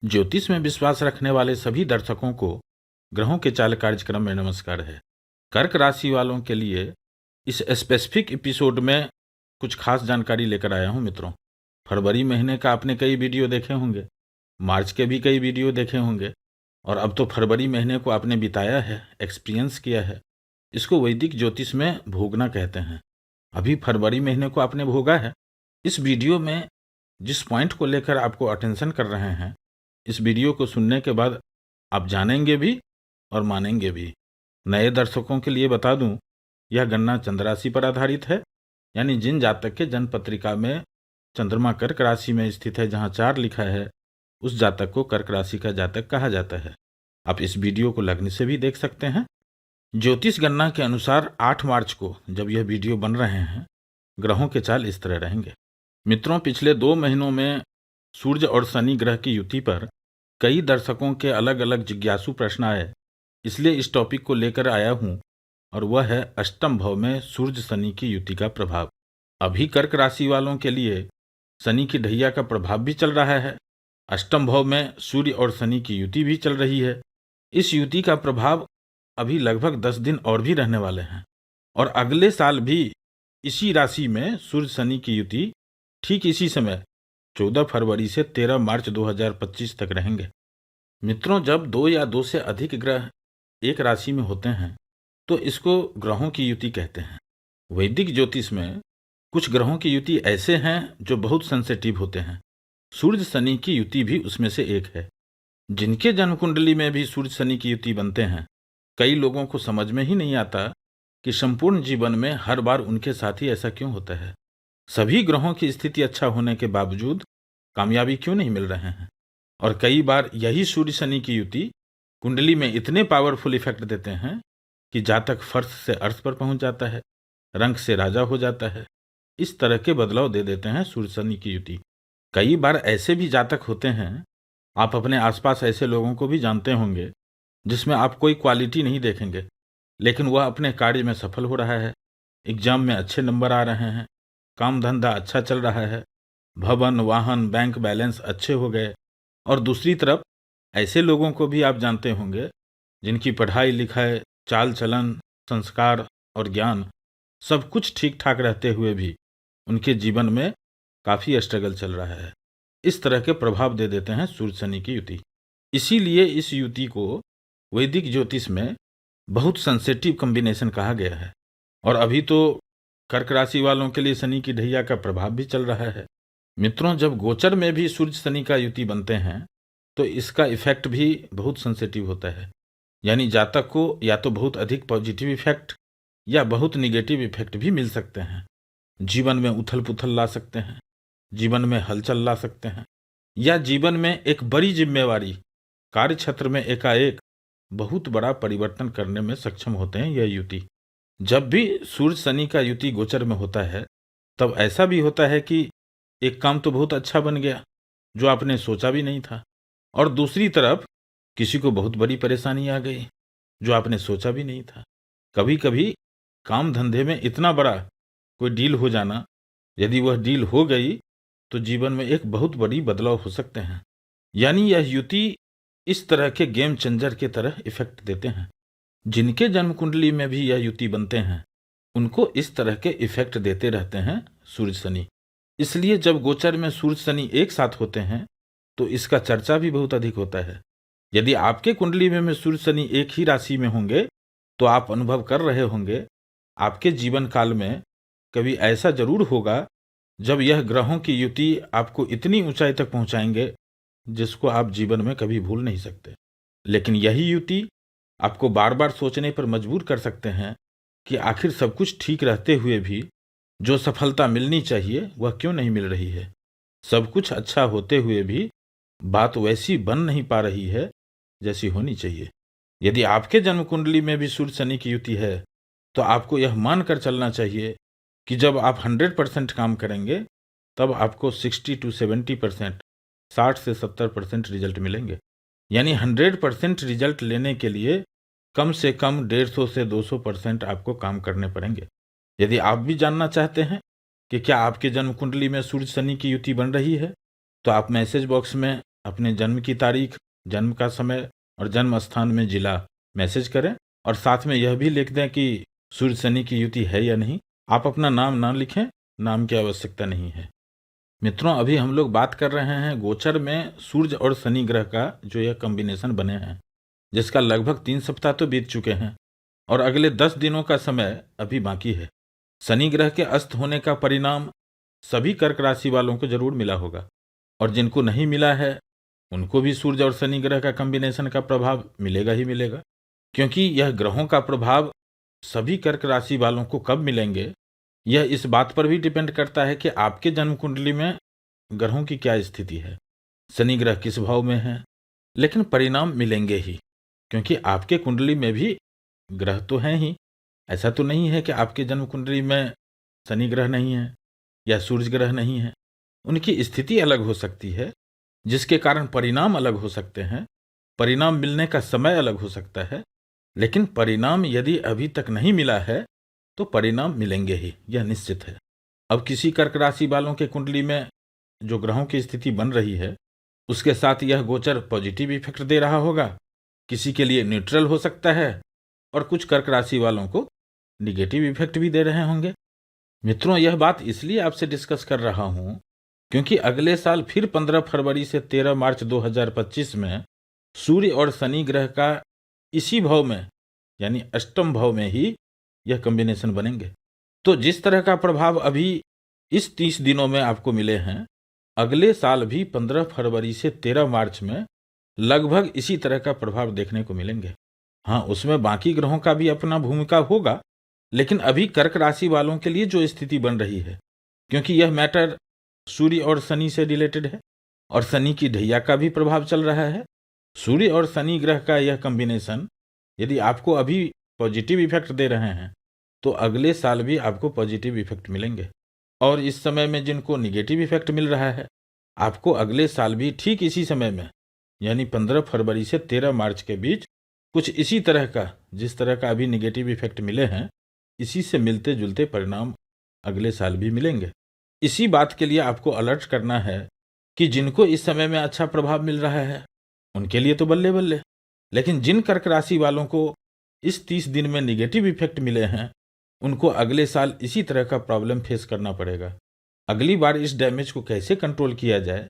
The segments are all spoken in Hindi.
ज्योतिष में विश्वास रखने वाले सभी दर्शकों को ग्रहों के चाल कार्यक्रम में नमस्कार है। कर्क राशि वालों के लिए इस स्पेसिफिक एपिसोड में कुछ खास जानकारी लेकर आया हूं मित्रों। फरवरी महीने का आपने कई वीडियो देखे होंगे, मार्च के भी कई वीडियो देखे होंगे और अब तो फरवरी महीने को आपने बिताया है, एक्सपीरियंस किया है। इसको वैदिक ज्योतिष में भोगना कहते हैं। अभी फरवरी महीने को आपने भोगा है। इस वीडियो में जिस पॉइंट को लेकर आपको अटेंशन कर रहे हैं, इस वीडियो को सुनने के बाद आप जानेंगे भी और मानेंगे भी। नए दर्शकों के लिए बता दूं, यह गणना चंद्र राशि पर आधारित है, यानी जिन जातक के जन्म पत्रिका में चंद्रमा कर्क राशि में स्थित है, जहां 4 लिखा है, उस जातक को कर्क राशि का जातक कहा जाता है। आप इस वीडियो को लग्न से भी देख सकते हैं। ज्योतिष गणना के अनुसार 8 मार्च को जब यह वीडियो बन रहे हैं, ग्रहों के चाल इस तरह रहेंगे। मित्रों, पिछले 2 महीनों में सूर्य और शनि ग्रह की युति पर कई दर्शकों के अलग अलग जिज्ञासु प्रश्न आए, इसलिए इस टॉपिक को लेकर आया हूं, और वह है अष्टम भाव में सूर्य शनि की युति का प्रभाव। अभी कर्क राशि वालों के लिए शनि की ढैया का प्रभाव भी चल रहा है। अष्टम भाव में सूर्य और शनि की युति भी चल रही है। इस युति का प्रभाव अभी लगभग 10 दिन और भी रहने वाले हैं, और अगले साल भी इसी राशि में सूर्य शनि की युति ठीक इसी समय 14 फरवरी से 13 मार्च 2025 तक रहेंगे। मित्रों, जब 2 या 2 से अधिक ग्रह एक राशि में होते हैं तो इसको ग्रहों की युति कहते हैं। वैदिक ज्योतिष में कुछ ग्रहों की युति ऐसे हैं जो बहुत सेंसिटिव होते हैं। सूर्य शनि की युति भी उसमें से एक है। जिनके जन्म कुंडली में भी सूर्य शनि की युति बनते हैं, कई लोगों को समझ में ही नहीं आता कि संपूर्ण जीवन में हर बार उनके साथ ही ऐसा क्यों होता है। सभी ग्रहों की स्थिति अच्छा होने के बावजूद कामयाबी क्यों नहीं मिल रहे हैं। और कई बार यही सूर्य शनि की युति कुंडली में इतने पावरफुल इफेक्ट देते हैं कि जातक फर्श से अर्श पर पहुंच जाता है, रंक से राजा हो जाता है। इस तरह के बदलाव दे देते हैं सूर्य शनि की युति। कई बार ऐसे भी जातक होते हैं, आप अपने आसपास ऐसे लोगों को भी जानते होंगे, जिसमें आप कोई क्वालिटी नहीं देखेंगे, लेकिन वह अपने कार्य में सफल हो रहा है, एग्जाम में अच्छे नंबर आ रहे हैं, काम धंधा अच्छा चल रहा है, भवन वाहन बैंक बैलेंस अच्छे हो गए। और दूसरी तरफ ऐसे लोगों को भी आप जानते होंगे, जिनकी पढ़ाई लिखाई, चाल चलन, संस्कार और ज्ञान सब कुछ ठीक ठाक रहते हुए भी उनके जीवन में काफ़ी स्ट्रगल चल रहा है। इस तरह के प्रभाव दे देते हैं सूर्य शनि की युति। इसीलिए इस युति को वैदिक ज्योतिष में बहुत सेंसिटिव कॉम्बिनेशन कहा गया है। और अभी तो कर्क राशि वालों के लिए शनि की ढैया का प्रभाव भी चल रहा है। मित्रों, जब गोचर में भी सूर्य शनि का युति बनते हैं तो इसका इफेक्ट भी बहुत सेंसिटिव होता है। यानी जातक को या तो बहुत अधिक पॉजिटिव इफेक्ट या बहुत निगेटिव इफेक्ट भी मिल सकते हैं। जीवन में उथल पुथल ला सकते हैं, जीवन में हलचल ला सकते हैं, या जीवन में एक बड़ी जिम्मेवारी, कार्य क्षेत्र में एकाएक बहुत बड़ा परिवर्तन करने में सक्षम होते हैं यह युति। जब भी सूर्य शनि का युति गोचर में होता है, तब ऐसा भी होता है कि एक काम तो बहुत अच्छा बन गया जो आपने सोचा भी नहीं था, और दूसरी तरफ किसी को बहुत बड़ी परेशानी आ गई जो आपने सोचा भी नहीं था। कभी कभी काम धंधे में इतना बड़ा कोई डील हो जाना, यदि वह डील हो गई तो जीवन में एक बहुत बड़ी बदलाव हो सकते हैं। यानी यह युति इस तरह के गेम चेंजर के तरह इफेक्ट देते हैं। जिनके जन्म कुंडली में भी यह युति बनते हैं, उनको इस तरह के इफेक्ट देते रहते हैं सूर्य शनि। इसलिए जब गोचर में सूर्य शनि एक साथ होते हैं तो इसका चर्चा भी बहुत अधिक होता है। यदि आपके कुंडली में सूर्य शनि एक ही राशि में होंगे तो आप अनुभव कर रहे होंगे, आपके जीवन काल में कभी ऐसा जरूर होगा जब यह ग्रहों की युति आपको इतनी ऊंचाई तक पहुंचाएंगे जिसको आप जीवन में कभी भूल नहीं सकते। लेकिन यही युति आपको बार बार सोचने पर मजबूर कर सकते हैं कि आखिर सब कुछ ठीक रहते हुए भी जो सफलता मिलनी चाहिए वह क्यों नहीं मिल रही है। सब कुछ अच्छा होते हुए भी बात वैसी बन नहीं पा रही है जैसी होनी चाहिए। यदि आपके जन्म कुंडली में भी सूर्य शनि की युति है तो आपको यह मानकर चलना चाहिए कि जब आप 100% काम करेंगे तब आपको 60 to 70%, 60 से 70% रिजल्ट मिलेंगे। यानी 100% रिजल्ट लेने के लिए कम से कम 150 से 200% आपको काम करने पड़ेंगे। यदि आप भी जानना चाहते हैं कि क्या आपके जन्म कुंडली में सूर्य शनि की युति बन रही है, तो आप मैसेज बॉक्स में अपने जन्म की तारीख, जन्म का समय और जन्म स्थान में जिला मैसेज करें और साथ में यह भी लिख दें कि सूर्य शनि की युति है या नहीं। आप अपना नाम ना लिखें, नाम की आवश्यकता नहीं है। मित्रों, अभी हम लोग बात कर रहे हैं गोचर में सूर्य और शनि ग्रह का जो यह कॉम्बिनेशन बने हैं, जिसका लगभग 3 सप्ताह तो बीत चुके हैं और अगले 10 दिनों का समय अभी बाकी है। शनि ग्रह के अस्त होने का परिणाम सभी कर्क राशि वालों को जरूर मिला होगा और जिनको नहीं मिला है उनको भी सूर्य और शनि ग्रह का कॉम्बिनेशन का प्रभाव मिलेगा ही मिलेगा, क्योंकि यह ग्रहों का प्रभाव सभी कर्क राशि वालों को कब मिलेंगे यह इस बात पर भी डिपेंड करता है कि आपके जन्म कुंडली में ग्रहों की क्या स्थिति है, शनि ग्रह किस भाव में है। लेकिन परिणाम मिलेंगे ही, क्योंकि आपके कुंडली में भी ग्रह तो हैं ही। ऐसा तो नहीं है कि आपके जन्म कुंडली में शनि ग्रह नहीं है या सूर्य ग्रह नहीं है। उनकी स्थिति अलग हो सकती है, जिसके कारण परिणाम अलग हो सकते हैं, परिणाम मिलने का समय अलग हो सकता है। लेकिन परिणाम यदि अभी तक नहीं मिला है तो परिणाम मिलेंगे ही, यह निश्चित है। अब किसी कर्क राशि वालों के कुंडली में जो ग्रहों की स्थिति बन रही है उसके साथ यह गोचर पॉजिटिव इफेक्ट दे रहा होगा, किसी के लिए न्यूट्रल हो सकता है और कुछ कर्क राशि वालों को निगेटिव इफेक्ट भी दे रहे होंगे। मित्रों, यह बात इसलिए आपसे डिस्कस कर रहा हूं क्योंकि अगले साल फिर 15 फरवरी से 13 मार्च 2025 में सूर्य और शनि ग्रह का इसी भाव में यानी अष्टम भाव में ही यह कॉम्बिनेशन बनेंगे। तो जिस तरह का प्रभाव अभी इस 30 दिनों में आपको मिले हैं, अगले साल भी 15 फरवरी से 13 मार्च में लगभग इसी तरह का प्रभाव देखने को मिलेंगे। हाँ, उसमें बाकी ग्रहों का भी अपना भूमिका होगा, लेकिन अभी कर्क राशि वालों के लिए जो स्थिति बन रही है, क्योंकि यह मैटर सूर्य और शनि से रिलेटेड है और शनि की ढैया का भी प्रभाव चल रहा है। सूर्य और शनि ग्रह का यह कॉम्बिनेशन यदि आपको अभी पॉजिटिव इफेक्ट दे रहे हैं तो अगले साल भी आपको पॉजिटिव इफेक्ट मिलेंगे, और इस समय में जिनको निगेटिव इफेक्ट मिल रहा है आपको अगले साल भी ठीक इसी समय में यानी 15 फरवरी से 13 मार्च के बीच कुछ इसी तरह का, जिस तरह का अभी निगेटिव इफेक्ट मिले हैं, इसी से मिलते जुलते परिणाम अगले साल भी मिलेंगे। इसी बात के लिए आपको अलर्ट करना है कि जिनको इस समय में अच्छा प्रभाव मिल रहा है उनके लिए तो बल्ले बल्ले, लेकिन जिन कर्क राशि वालों को इस 30 दिन में निगेटिव इफेक्ट मिले हैं उनको अगले साल इसी तरह का प्रॉब्लम फेस करना पड़ेगा। अगली बार इस डैमेज को कैसे कंट्रोल किया जाए,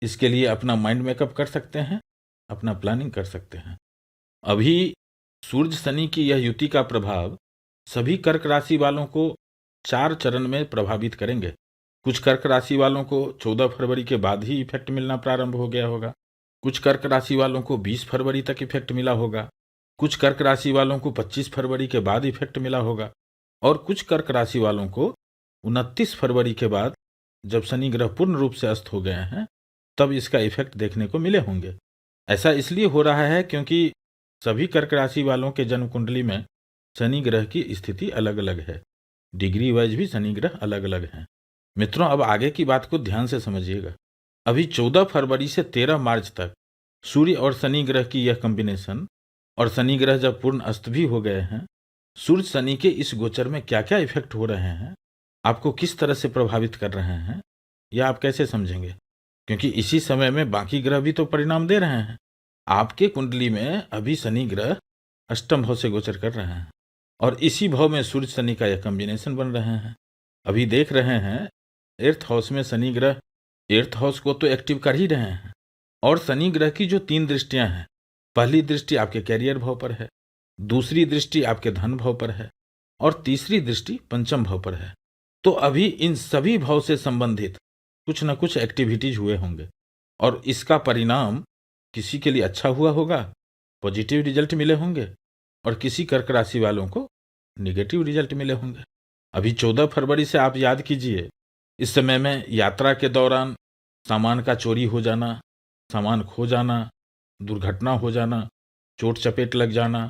इसके लिए अपना माइंड मेकअप कर सकते हैं, अपना प्लानिंग कर सकते हैं। अभी सूर्य शनि की यह युति का प्रभाव सभी कर्क राशि वालों को 4 चरण में प्रभावित करेंगे। कुछ कर्क राशि वालों को 14 फरवरी के बाद ही इफेक्ट मिलना प्रारंभ हो गया होगा, कुछ कर्क राशि वालों को 20 फरवरी तक इफेक्ट मिला होगा, कुछ कर्क राशि वालों को 25 फरवरी के बाद इफेक्ट मिला होगा और कुछ कर्क राशि वालों को 29 फरवरी के बाद, जब शनि ग्रह पूर्ण रूप से अस्त हो गए हैं, तब इसका इफेक्ट देखने को मिले होंगे। ऐसा इसलिए हो रहा है क्योंकि सभी कर्क राशि वालों के जन्म कुंडली में शनि ग्रह की स्थिति अलग अलग है, डिग्री वाइज भी शनि ग्रह अलग अलग हैं। मित्रों, अब आगे की बात को ध्यान से समझिएगा। अभी 14 फरवरी से 13 मार्च तक सूर्य और शनि ग्रह की यह कॉम्बिनेशन, और शनि ग्रह जब पूर्ण अस्त भी हो गए हैं, सूर्य शनि के इस गोचर में क्या क्या इफेक्ट हो रहे हैं, आपको किस तरह से प्रभावित कर रहे हैं, यह आप कैसे समझेंगे? क्योंकि इसी समय में बाकी ग्रह भी तो परिणाम दे रहे हैं। आपके कुंडली में अभी शनि ग्रह अष्टम भाव से गोचर कर रहे हैं और इसी भाव में सूर्य शनि का यह कॉम्बिनेशन बन रहे हैं। अभी देख रहे हैं 8th हाउस में शनि ग्रह 8th हाउस को तो एक्टिव कर ही रहे हैं, और शनि ग्रह की जो 3 दृष्टियां हैं, पहली दृष्टि आपके कैरियर भाव पर है, दूसरी दृष्टि आपके धन भाव पर है और तीसरी दृष्टि पंचम भाव पर है। तो अभी इन सभी भाव से संबंधित कुछ न कुछ एक्टिविटीज हुए होंगे और इसका परिणाम किसी के लिए अच्छा हुआ होगा, पॉजिटिव रिजल्ट मिले होंगे, और किसी कर्क राशि वालों को निगेटिव रिजल्ट मिले होंगे। अभी 14 फरवरी से आप याद कीजिए, इस समय में यात्रा के दौरान सामान का चोरी हो जाना, सामान खो जाना, दुर्घटना हो जाना, चोट चपेट लग जाना,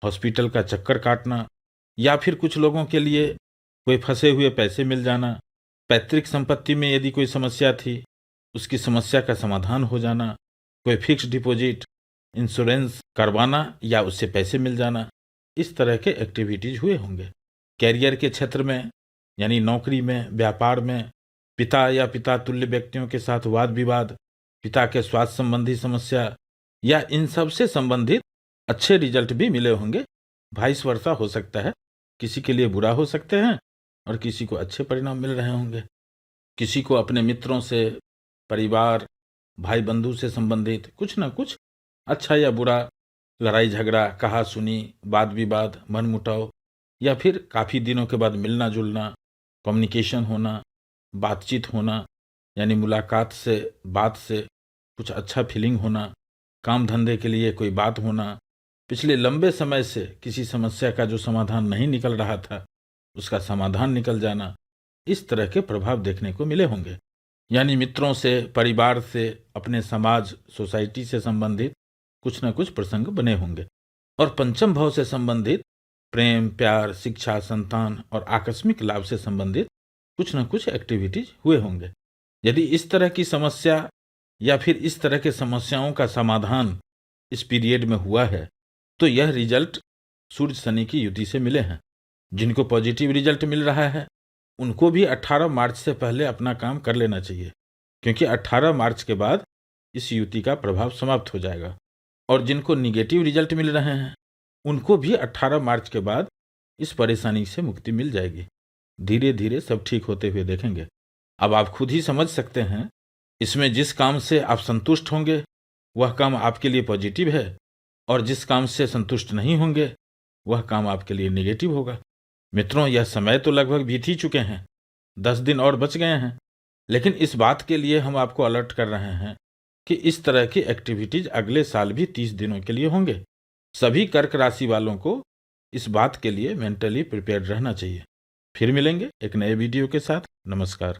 हॉस्पिटल का चक्कर काटना, या फिर कुछ लोगों के लिए कोई फंसे हुए पैसे मिल जाना, पैतृक संपत्ति में यदि कोई समस्या थी उसकी समस्या का समाधान हो जाना, कोई फिक्स डिपॉजिट, इंश्योरेंस करवाना या उससे पैसे मिल जाना, इस तरह के एक्टिविटीज हुए होंगे। कैरियर के क्षेत्र में यानी नौकरी में, व्यापार में, पिता या पिता तुल्य व्यक्तियों के साथ वाद विवाद, पिता के स्वास्थ्य संबंधी समस्या या इन सब से संबंधित अच्छे रिजल्ट भी मिले होंगे। वाइस वर्सा हो सकता है, किसी के लिए बुरा हो सकते हैं और किसी को अच्छे परिणाम मिल रहे होंगे। किसी को अपने मित्रों से, परिवार, भाई बंधु से संबंधित कुछ ना कुछ अच्छा या बुरा, लड़ाई झगड़ा, कहा सुनी, वाद विवाद, मनमुटाव या फिर काफ़ी दिनों के बाद मिलना जुलना, कम्युनिकेशन होना, बातचीत होना, यानी मुलाकात से, बात से कुछ अच्छा फीलिंग होना, काम धंधे के लिए कोई बात होना, पिछले लंबे समय से किसी समस्या का जो समाधान नहीं निकल रहा था उसका समाधान निकल जाना, इस तरह के प्रभाव देखने को मिले होंगे। यानी मित्रों से, परिवार से, अपने समाज, सोसाइटी से संबंधित कुछ न कुछ प्रसंग बने होंगे। और पंचम भाव से संबंधित प्रेम, प्यार, शिक्षा, संतान और आकस्मिक लाभ से संबंधित कुछ न कुछ एक्टिविटीज हुए होंगे। यदि इस तरह की समस्या या फिर इस तरह के समस्याओं का समाधान इस पीरियड में हुआ है तो यह रिजल्ट सूर्य शनि की युति से मिले हैं। जिनको पॉजिटिव रिजल्ट मिल रहा है उनको भी 18 मार्च से पहले अपना काम कर लेना चाहिए, क्योंकि 18 मार्च के बाद इस युति का प्रभाव समाप्त हो जाएगा। और जिनको निगेटिव रिजल्ट मिल रहे हैं उनको भी 18 मार्च के बाद इस परेशानी से मुक्ति मिल जाएगी। धीरे धीरे सब ठीक होते हुए देखेंगे। अब आप खुद ही समझ सकते हैं, इसमें जिस काम से आप संतुष्ट होंगे वह काम आपके लिए पॉजिटिव है और जिस काम से संतुष्ट नहीं होंगे वह काम आपके लिए नेगेटिव होगा। मित्रों, यह समय तो लगभग बीत ही चुके हैं, 10 दिन और बच गए हैं, लेकिन इस बात के लिए हम आपको अलर्ट कर रहे हैं कि इस तरह की एक्टिविटीज अगले साल भी 30 दिनों के लिए होंगे। सभी कर्क राशि वालों को इस बात के लिए मेंटली प्रिपेयर्ड रहना चाहिए। फिर मिलेंगे एक नए वीडियो के साथ। नमस्कार।